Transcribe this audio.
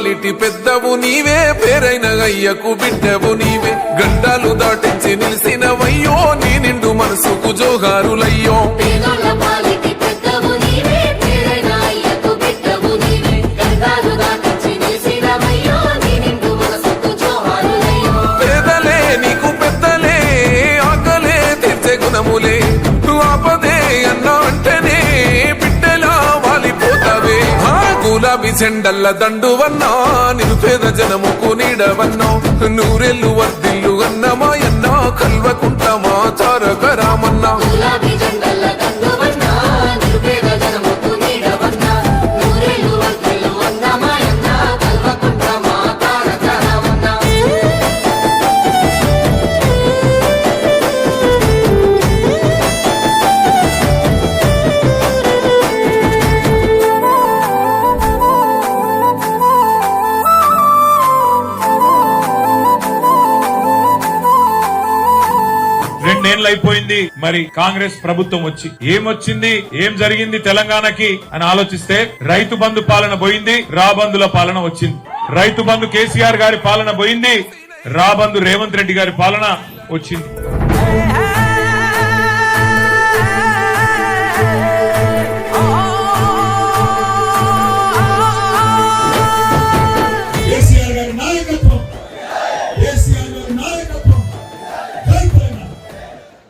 పాలిటి పెద్దవు నీవే పేరైన అయ్యకు బిడ్డవు నీవే గండాలు దాటించి నిలిసినవయ్యో నీ నిండు మనసుకు జోహారులయ్యో పేదలే నీకు పెద్దలే ఆకలే తీర్చే గుణములే ఆపదే అన్నా అంటేనే బిడ్డలా వాలిపోతావే గులాబీ చెండల్ల దండువన్నా నిరుపేద జనముకు నీడవన్నా నూరెల్లు వర్దిల్లు అన్నమా ఎన్నా కల్వకుంటమా తారక రామన్నా అయిపోయింది మరి కాంగ్రెస్ ప్రభుత్వం వచ్చి ఏమొచ్చింది ఏం జరిగింది తెలంగాణకి అని ఆలోచిస్తే రైతు బంధు పాలన పోయింది రాబందుల పాలన వచ్చింది రైతు బంధు కేసీఆర్ గారి పాలన పోయింది రాబంధు రేవంత్ రెడ్డి గారి పాలన వచ్చింది